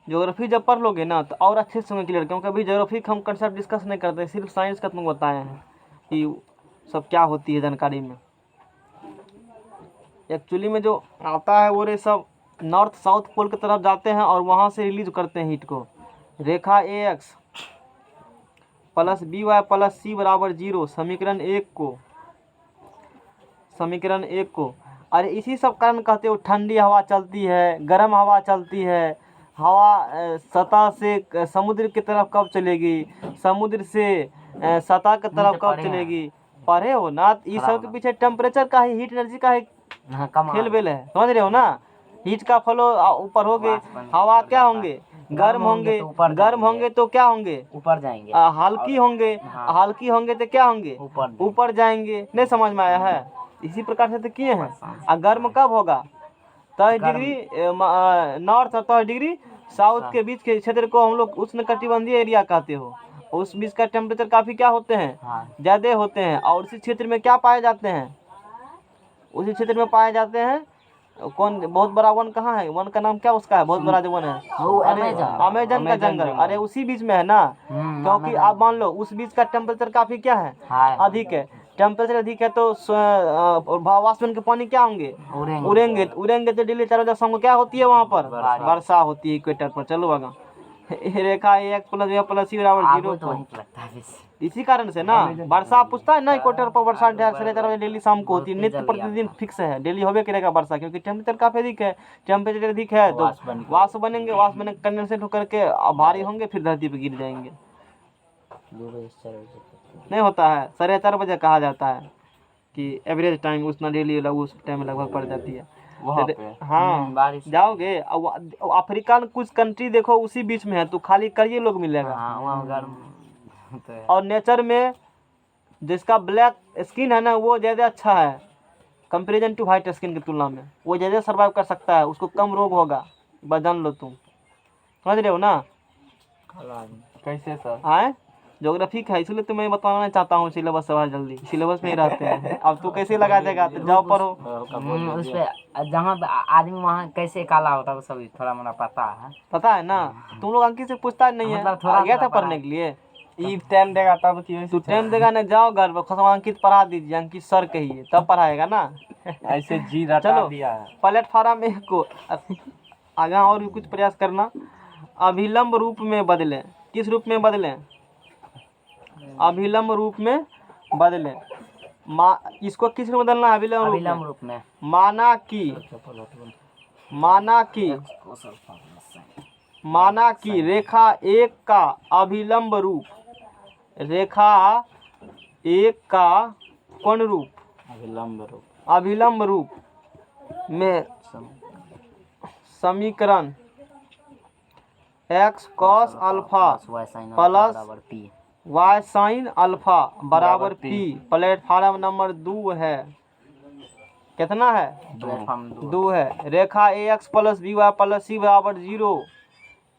ज्योग्राफी जब पढ़ लोगे ना तो और अच्छे से क्लियर, क्योंकि अभी ज्योग्राफी हम कंसेप्ट डिस्कस नहीं करते, सिर्फ साइंस का तुमको बताए हैं कि सब क्या होती है जानकारी में। एक्चुअली में जो आता है वो रे सब नॉर्थ साउथ पोल की तरफ जाते हैं और वहाँ से रिलीज करते हैं हीट को। रेखा AX plus BY plus C बराबर 0 समीकरण एक को अरे इसी सब कारण कहते हो ठंडी हवा चलती है, गर्म हवा चलती है। हवा सतह से समुद्र की तरफ कब चलेगी, समुद्र से सतह की तरफ कब चलेगी, पढ़े हो ना। इस सब के पीछे टेम्परेचर का ही, हीट एनर्जी का ही खेल बेल है, समझ रहे हो ना। हीट का फ्लो ऊपर होंगे, हवा क्या होंगे, गर्म होंगे, गर्म होंगे तो क्या होंगे, ऊपर जाएंगे। हल्की होंगे, हल्की होंगे तो क्या होंगे, ऊपर जाएंगे। नहीं समझ में आया है। इसी प्रकार से तो किए हैं। गर्म कब होगा, 30 डिग्री नॉर्थ और 30 डिग्री साउथ के बीच के क्षेत्र को हम लोग उष्णकटिबंधीय एरिया कहते हो। उस बीच का टेम्परेचर काफी क्या होते हैं, ज्यादा होते हैं। और उसी क्षेत्र में क्या पाए जाते हैं, उसी क्षेत्र में पाए जाते हैं कौन, बहुत बड़ा वन कहाँ है, वन का नाम क्या उसका है, बहुत बड़ा जो वन है, अरे अमेजन का जंगल, अरे उसी बीच में है ना। क्योंकि आप मान लो उस बीच का टेम्परेचर काफी क्या है, अधिक है। टेम्परेचर अधिक है तो वाष्पन के पानी क्या होंगे, उड़ेंगे तो डेली 4 बजे शाम को क्या होती है वहाँ पर, वर्षा होती है इक्वेटर पर। चलो आगा। रेखा AX plus B plus C बराबर 0। इसी कारण से ना वर्षा पूछता है ना, इक्वेटर पर वर्षा 4:30 बजे डेली शाम को होती है, नित्य प्रतिदिन फिक्स है, डेली होबे करेगा वर्षा। क्योंकि टेम्परेचर काफी अधिक है, टेम्परेचर अधिक है तो वाष्प बनेंगे, वाष्प बने कंडेंसेट होकर के भारी होंगे, फिर धरती पे गिर जाएंगे। नहीं होता है, 4:30 बजे कहा जाता है कि एवरेज टाइम उतना डेली उस टाइम लगभग पड़ जाती है। हाँ जाओगे अफ्रीका कुछ कंट्री देखो उसी बीच में है तो खाली करिए लोग मिलेगा। और नेचर में जिसका ब्लैक स्किन है ना वो ज़्यादा अच्छा है कंपेरिजन टू वाइट स्किन की तुलना में, वो ज़्यादा सर्वाइव कर सकता है, उसको कम रोग होगा। बस जान लो तुम, समझ रहे हो ना। कैसे सर, आए ज्योग्राफी है इसलिए तो मैं बताना चाहता हूँ सिलेबस सवाल जल्दी, सिलेबस में ही रहते हैं। अब तू कैसे लगा देगा, तो जाओ पढ़ो। उस पे जहाँ पे आदमी वहाँ कैसे काला होता है वो सब थोड़ा मोड़ा पता है ना। तुम लोग अंकित से पूछता नहीं है, मतलब थोड़ा गया था पढ़ने के लिए। ई टाइम देगा तब तू टाइम देगा ना, जाओ घर पर अंकित पढ़ा दीजिए, अंकित सर कहिए तब पढ़ाएगा ना। ऐसे जी रटा दिया है। प्लेटफार्म एक को आगे और भी कुछ प्रयास करना। अभिलंब रूप में बदलें, किस रूप में बदलें, अभिलंब रूप में बदलें। इसको किस में बदलना है, अभिलंब रूप में। माना कि रेखा एक का अभिलंब रूप, रेखा एक का कौन रूप, अभिलंब रूप में समीकरण x cos alpha plus y sine alpha बराबर p प्लेटफार्म नंबर 2 है। कितना है, 2 है। रेखा AX plus BY plus C बराबर 0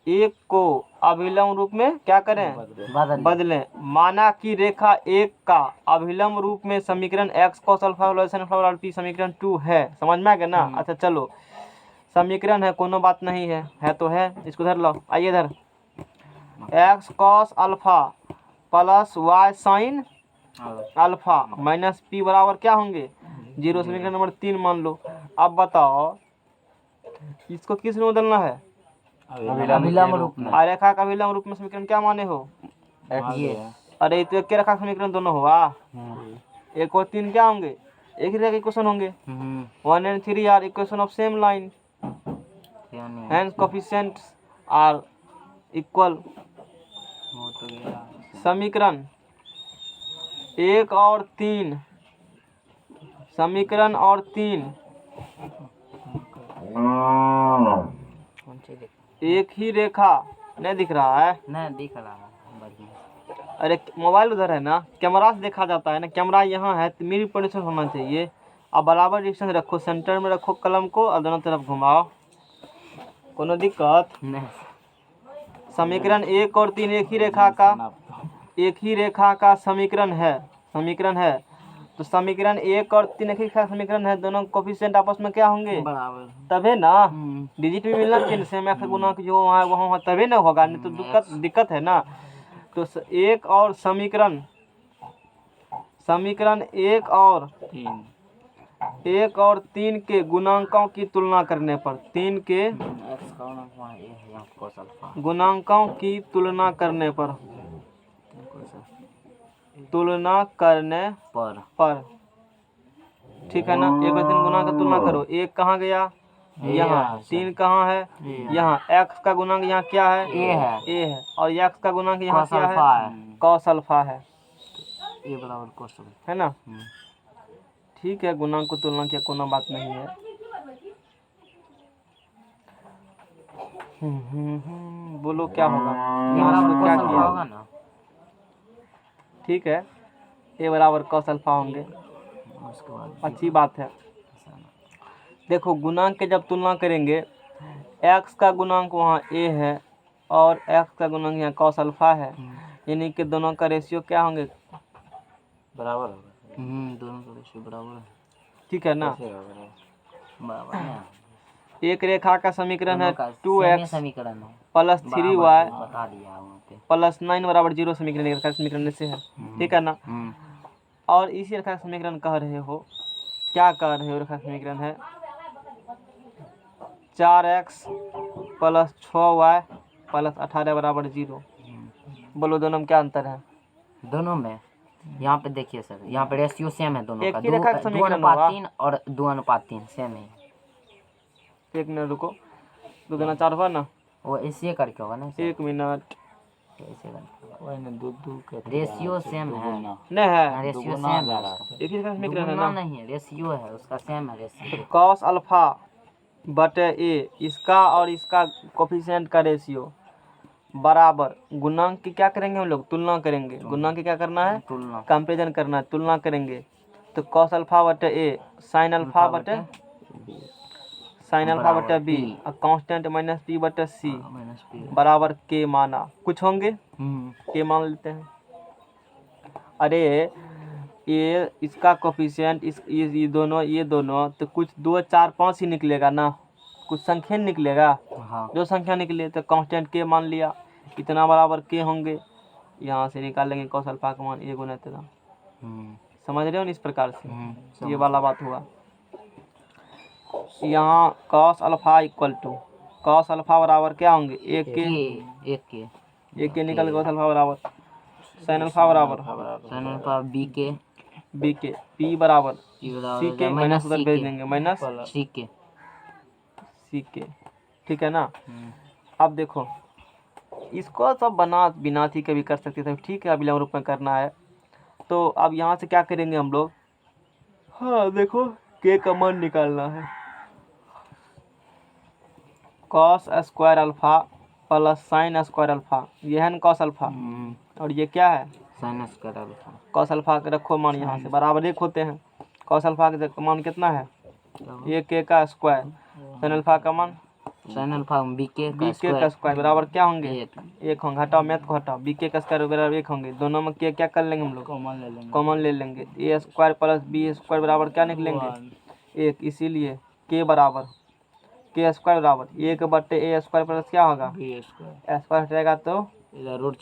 एक को अभिलंब रूप में क्या करें, बदलें। माना कि रेखा एक का अभिलंब रूप में समीकरण x cos alpha plus sin alpha बराबर p समीकरण 2 है। समझ में आ गया ना। अच्छा चलो समीकरण है, कोनो बात नहीं है तो है, इसको धर लो। आइए इधर, x cos alpha plus y sine alpha minus p बराबर क्या होंगे 0। समीकरण नंबर 3 मान लो। अब बताओ इसको किस में बदलना है, अभिलंब रूप में। रेखा का अभिलंब रूप में समीकरण क्या माने हो, अरे तो एक रेखा समीकरण दोनों हो, 1 और 3 क्या होंगे, एक ही रेखा के इक्वेशन होंगे। 1 and 3 are equation of same line, hence coefficients are equal। समीकरण 1 और 3, समीकरण और 3 कौन सी देख? एक ही रेखा नहीं दिख रहा है। नहीं दिख रहा है बढ़िया। अरे मोबाइल उधर है ना, कैमरा से देखा जाता है ना, कैमरा यहाँ है तो मेरी पोजीशन होना चाहिए। अब बराबर डिस्टेंस रखो, सेंटर में रखो कलम को और दोनों तरफ घुमाओ। कोनो दिक्कत? नहीं समीकरण 1 और 3 एक ही रेखा का समीकरण है। तो समीकरण 1 और 3 एक ही रेखा का समीकरण है, दोनों कोफिशिएंट आपस में क्या होंगे? बराबर। तबे ना डिजिट भी मिलना चाहिए, सेम एक्स गुना जो वहाँ वहाँ तबे ना होगा, नहीं तो दिक्कत है ना। तो एक और समीकरण 1 और 3 के गुणांकों की तुलना करने पर, 3 के एक्स का गुणांक वहाँ ए है, यहाँ cos अल्फा। गुणांकों की तुलना करने पर ठीक है ना। 1 और 3 गुणांक का तुलना करो। 1 कहाँ गया? यहाँ। 3 कहाँ है? यहाँ। x का गुणांक यहाँ क्या है? ए है। और x का गुणांक यहाँ क्या है? cos अल्फा है। ए बराबर cos अल्फा है ना। ठीक है, गुणांक को तुलना किया, कोनो बात नहीं है। बोलो क्या होगा? ए बराबर क्या cos अल्फा किया? होगा ना। ठीक है, ए बराबर cos अल्फा होंगे। उसके बाद अच्छी बात है। देखो गुणांक के जब तुलना करेंगे, x का गुणांक वहाँ a है और x का गुणांक यहाँ cos अल्फा है, यानी कि दोनों का रेशियो क्या होंगे? बराबर होगा। दोनों का रेशियो बराबर है। ठीक है ना। बराबर है। एक रेखा का समीकरण है दोनों का 2x सेम समीकरण है। प्लस 3y बता दिया वहाँ पे। प्लस 9 बराबर 0 समीकरण एक रेखा का समीकरण से है। ठीक है ना। और इसी रेखा का समीकरण कह रहे हो, क्या कह रहे हो? रेखा का समीकरण है 4x प्लस 6y प्लस 18 बराबर 0। बोलो दोनों में क्या अंतर है? दोनों में यहाँ पे देखिए सर, यहाँ पे रेशियो सेम है दोनों एक का। ही रेखा का समीकरण होगा। 2:3 और 2:3 सेम है। एक मिनट रुको, 2 दूना 4 हुआ ना। वो ऐसे करके होगा ना सर? 1 मिनट। ऐसे करके रेशियो सेम है। नहीं है, रेशियो सेम है उसका। एक ही रेखा का समीकरण है दुगुना ना। नहीं है, रेशियो है उसका, सेम है रेशियो। cos अल्फा बटे ए, इसका और इसका कोफिशिएंट का रेशियो बराबर गुणांक की क्या करेंगे? हम लोग तुलना करेंगे। गुणांक की क्या करना है? तुलना। कंपेरिजन करना है, तुलना करेंगे। तो cos अल्फा बटे ए साइन अल्फा बटे बी और कांस्टेंट माइनस पी बटे सी बराबर के माना। कुछ होंगे के मान लेते हैं। अरे ये इसका कोफिशिएंट ये दोनों तो कुछ 2 4 5 ही निकलेगा ना, कुछ संख्या निकलेगा। हाँ। जो संख्या निकले तो कांस्टेंट के मान लिया, इतना बराबर के होंगे। यहाँ से निकालेंगे cos अल्फा का मान 1 गुना इतना। समझ रहे हो ना? इस प्रकार से ये वाला बात हुआ। यहाँ cos alpha equal to cos alpha बराबर क्या होंगे? एक के निकल cos अल्फा बराबर sin अल्फा बराबर sin अल्फा बी के p बराबर सी c के माइनस उधर भेज देंगे, माइनस सी के। ठीक है ना। अब देखो इसको सब बिना थी के भी कर सकते थे। ठीक है, अभिलंब रूप में करना है तो अब यहाँ से क्या करेंगे हम लोग? हाँ देखो, के का मान निकालना है। cos square alpha plus sine square alpha, ये है ना cos अल्फा, और ये क्या है? sin square alpha. cos alpha के रखो मान यहाँ से बराबर 1 होते हैं। cos अल्फा का मान कितना है? 1 का स्क्वायर। sin अल्फा का मान sin अल्फा बी के का स्क्वायर बराबर क्या होंगे? 1 होंगे। हटाओ, मैथ को हटाओ। बी के का स्क्वायर बराबर 1 होंगे। दोनों में क्या कर लेंगे हम लोग? कॉमन ले लेंगे। ए स्क्वायर प्लस बी स्क्वायर बराबर क्या निकलेंगे? 1। इसीलिए के बराबर के स्क्वायर बराबर 1 बटे ए स्क्वायर प्लस क्या होगा? स्क्वायर हटेगा तो रूट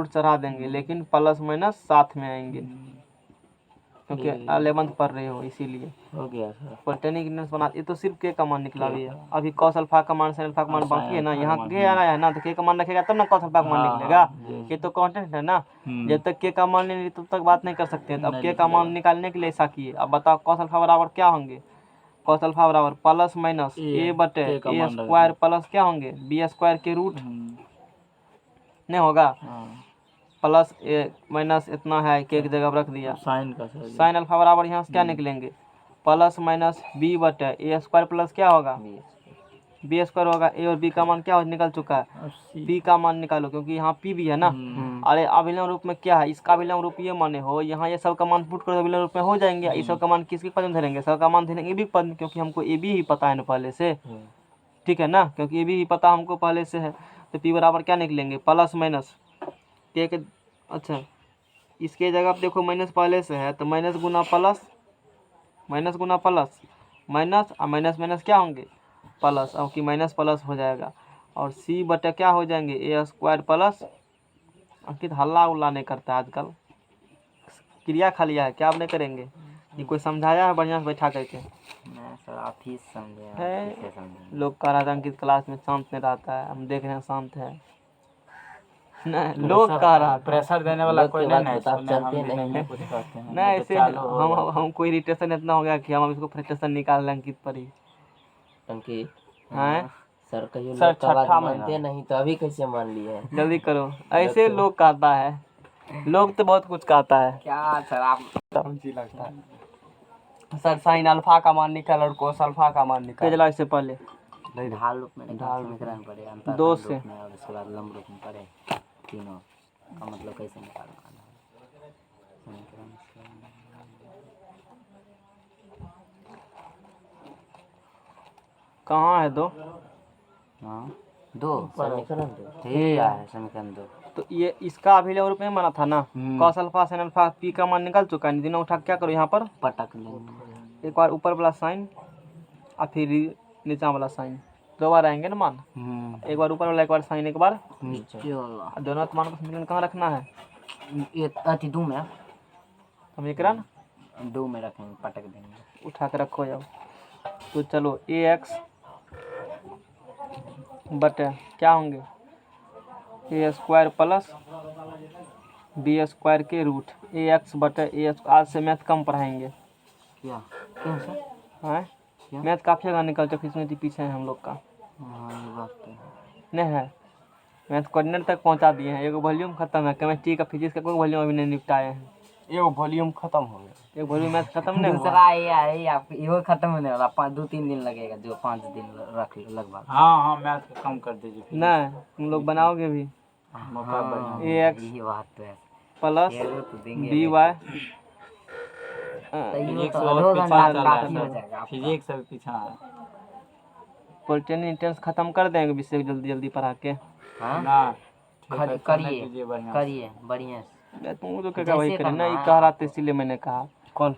चढ़ा देंगे, लेकिन प्लस माइनस साथ में आएंगे क्योंकि 11th पढ़ रहे हो, इसीलिए हो गया सर। पॉलिटेक्निक यूनिट्स बना। ये तो सिर्फ के का मान निकला भी है। अभी cos अल्फा का मान sin अल्फा का मान बाकी है ना। यहाँ के आना है ना, तो के का मान रखेगा तब ना cos अल्फा का मान निकलेगा। ये तो कांस्टेंट है ना। जब तक के का मान नहीं तब तक बात नहीं कर सकते हैं। अब के का मान निकालने के लिए ऐसा किए। अब बताओ cos अल्फा बराबर क्या होंगे? cos अल्फा बराबर प्लस माइनस ए बटे ए स्क्वायर प्लस क्या होंगे? बी स्क्वायर के रूट नहीं होगा। प्लस ए माइनस इतना है के एक जगह रख दिया। साइन अल्फा बराबर यहाँ से क्या निकलेंगे? प्लस माइनस बी बटे ए स्क्वायर प्लस क्या होगा? बी स्क्वायर होगा, ए और बी का मान क्या निकल चुका है, पी का मान निकालो, क्योंकि यहाँ पी भी है ना। अरे अभिलंब रूप में क्या है, इसका अभिलंब रूप ये माने हो, यहाँ ये सब का मान पुट करो अभिलंब रूप में हो जाएंगे। इस सब का मान किसके पद में धरेंगे, सब का मान धरेंगे ए बी पद में, क्योंकि हमको ए बी ही पता है ना पहले से, ठीक है ना, क्योंकि ए बी ही पता हमको पहले से है। तो पी बराबर क्या निकलेंगे, प्लस माइनस के अच्छा इसके जगह आप देखो माइनस पहले से है, तो माइनस गुना प्लस, माइनस गुना प्लस, माइनस और माइनस माइनस क्या होंगे प्लस, अब कि माइनस प्लस हो जाएगा। और सी बटा क्या हो जाएंगे, ए स्क्वायर प्लस, अंकित हल्ला उल्ला नहीं करता है आजकल, क्रिया खाली है, क्या आप नहीं करेंगे, ये कोई समझाया है बढ़िया से बैठा करके नहीं सर आप ही समझे, आप है। कैसे समझेंगे? लोग कह रहा था अंकित क्लास में शांत नहीं रहता है, हम देख रहे हैं शांत है, नहीं लोग कह रहा था प्रेशर देने वाला कोई नहीं है, आप इसमें हम चलते भी नहीं नहीं कुछ कहते हैं। नहीं, ये तो ऐसे चालू हो गया। हमको इरिटेशन इतना हो गया कि हम इसको फ्रस्ट्रेशन निकाल रहे हैं अंकित पर ही अंकित हैं। सर कहियो सर, लोग का बात छठा मानते महीना। नहीं तो अभी कैसे मान लिए हैं? जल्दी करो, ऐसे लोग कहता है, लोग तो बहुत कुछ कहता है। क्या सर आप मुझे लगता है सर साइन अल्फा का मान निकाल और कोस अल्फा का मान निकाल। चला इससे पहले ढाल रूप में ढाल समीकरण पड़े, अंतर दो ढाल से। रूप में और उसके बाद लंब रूप में पड़े, तीनों का मतलब कैसे निकालना है समीकरण से? कहाँ है दो, हाँ दो समीकरण दो। ठीक है समीकरण दो। तो ये इसका अभिलंब रूप में माना था ना, cos alpha sine alpha, P का मान निकल चुका है, तीनों उठा के क्या करो यहाँ पर पटक लेंगे। एक बार ऊपर वाला साइन और फिर नीचा वाला साइन, दो बार आएंगे ना मान, एक बार ऊपर वाला एक बार साइन एक बार नीचे वाला और दोनों मान को समीकरण कहाँ रखना है, ये अति दो में समीकरण दो में रखेंगे, पटक देंगे। उठा के रखो जाओ। तो चलो ए एक्स बटे क्या होंगे, ए स्क्वायर प्लस बी स्क्वायर के रूट, ए एक्स बटे ए, आज से मैथ कम पढ़ाएंगे क्या क्यों सर? हैं, मैथ काफ़ी आगे निकल चुकी, इसमें तो पीछे है हम लोग का, हाँ ये बात तो है। नहीं है, मैथ कोऑर्डिनेट तक पहुंचा दिए हैं, एगो वॉल्यूम खत्म है, केमिस्ट्री का फिजिक्स का कोई वॉल्यूम अभी नहीं निपटाए हैं, ये वॉल्यूम खत्म हो गया। एक वॉल्यूम मैथ खत्म नहीं हुआ। दूसरा ये है आपको ये खत्म होने वाला, 2-3 दिन लगेगा, जो 5 दिन रख लगभग। हाँ हाँ मैथ को कम कर दीजिए फिर। नहीं तुम लोग बनाओगे भी, मौका बढ़िया। ए एक्स ये बात तो है। प्लस ये तो देंगे बी वाई, फिजिक्स तो बहुत 2 पीछा घंटा चल रहा काफी हो है जाएगा सर, आपका। फिजिक्स सब पीछा है। पॉलिटेक्निक इंट्रेंस खत्म कर देंगे विषय जल्दी जल्दी पढ़ा के। हाँ ना ठीक है, करिए कीजिए बढ़िया। करिए बढ़िया से। तुम तो क्या वही जैसे करे ना, करना ये है। कह रहा था इसीलिए मैंने कहा। कौन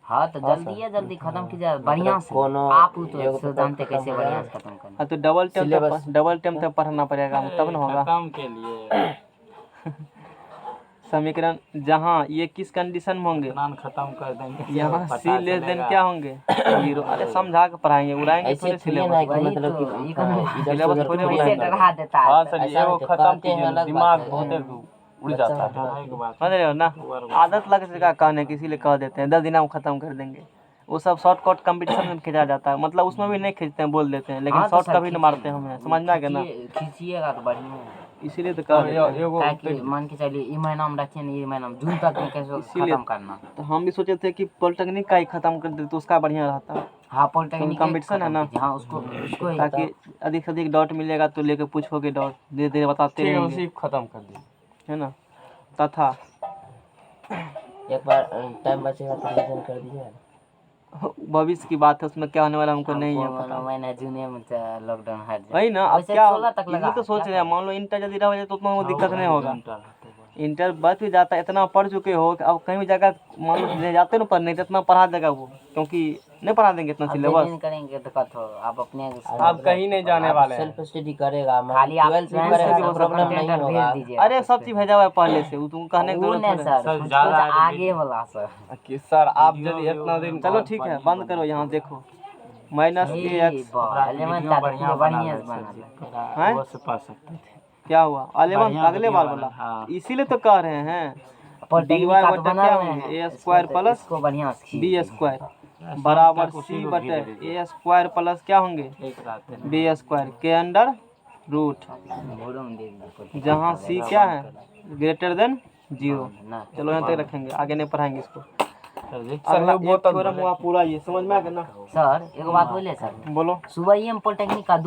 हाँ तो जल्दी खत्म कीजिए बढ़िया से। कोनो आप तो एगो सब जानते कैसे बढ़िया से खत्म करना। हाँ तो डबल टाइम तक पढ़ना पड़ेगा तब ना होगा। खत्म के लिए समीकरण जहाँ ये किस कंडीशन में होंगे, नान खत्म कर देंगे, यहाँ पता सी लेस देन चलेगा। क्या होंगे 0। अरे समझा के पढ़ाएंगे, उड़ाएंगे ऐसे थोड़े थोड़ी ना सिलेबस। कि वही मतलब तो, कि ये कौन- इधर से सिलेबस उधर थोड़े थोड़ी वैसे ना डरा देता है। हाँ सर, ऐसा ये वो है, खत्म कहते हैं कीजिए, अलग दिमाग बात है। बहुत उड़ जाता है। हाँ, एक बात समझ रहे हो ना, आदत लग सका कहने की, इसीलिए कह देते हैं 10 दिन में खत्म कर देंगे। वो सब शॉर्टकट कंपटीशन में खींचा जाता है, मतलब उसमें भी नहीं खींचते हैं, बोल देते हैं, लेकिन हाँ तो शॉर्ट सर कभी नहीं मारते हैं हमें, समझ में आ गया ना, खींचिएगा तो बढ़िया है। इसीलिए तो कह देते हैं। क्या कि मान के चलिए ये महीना में रखिए ना, ये महीना में जून तक में कैसे इसीलिए- खत्म करना। तो हम भी सोचे थे कि पॉलिटेक्निक का ही खत्म कर देते तो उसका बढ़िया रहता, हाँ पॉलिटेक्निक कंपटीशन है ना, हाँ उसको ही ताकि अधिक से अधिक डाउट मिलेगा तो लेके पूछोगे डाउट, धीरे धीरे बताते ठीक है, रहेंगे, उसी को खत्म कर दीजिए। है ना। तथा एक बार टाइम बचेगा तो रिवीजन कर दीजिए। भविष्य की बात है, उसमें क्या होने वाला हमको नहीं है पता। महीना जून में लॉकडाउन हट जाए। वही ना, अब वैसे क्या 16 तक लगा ये तो सोच रहे हैं, मान लो इंटर यदि रह जाए तो उतना वो दिक्कत नहीं होगा। घंटा रहते हैं। इंटर बच भी जाता है, इतना पढ़ चुके हो कि अब कहीं भी जगह मान लो ले जाते ना पढ़ने तो इतना पढ़ा देगा वो, क्योंकि नहीं पढ़ा देंगे इतना अब सिलेबस। दिन करेंगे तो कथो आप अपने आप कहीं नहीं जाने वाले हैं। सेल्फ स्टडी करेगा, खाली आप 12th फ्रेंड में से करेगा भी तो प्रॉब्लम नहीं कंटेंट होगा। भेज दीजिए। अरे सब चीज भेजा हुआ है पहले से, वो तुम कहने की वो जरूरत नहीं नहीं। सर, सर, कुछ ज्यादा आगे वाला सर। कि सर आप यदि इतना दिन चलो ठीक है, बंद करो, यहाँ देखो माइनस ए एक्स एलिमेंट बढ़िया बढ़िया से बना बना है, हैं? वो से पढ़ सकते थे। क्या हुआ 11 बढ़िया अगले बार वीडियो वाला, बना, हाँ। इसीलिए तो कह रहे हैं पॉलिटेक्निक dy का तो बटा बना क्या रहे होंगे, हैं, ए स्क्वायर प्लस इसको बढ़िया से खींच बी दीजिए। स्क्वायर बराबर उसी सी को बटे खींच दीजिए। ए स्क्वायर प्लस क्या होंगे एक रात में। बी स्क्वायर के अंडर रूट, बोलो में दे दीजिए। जहाँ सी क्या है ग्रेटर देन 0। ना चलो यहाँ तक रखेंगे, आगे नहीं पढ़ाएंगे इसको। सर जी अगला एक थ्योरम हुआ पूरा, ये समझ में आ गया ना? सर एक बात बोले सर, बोलो। सुबह ही हम पॉलिटेक्निक का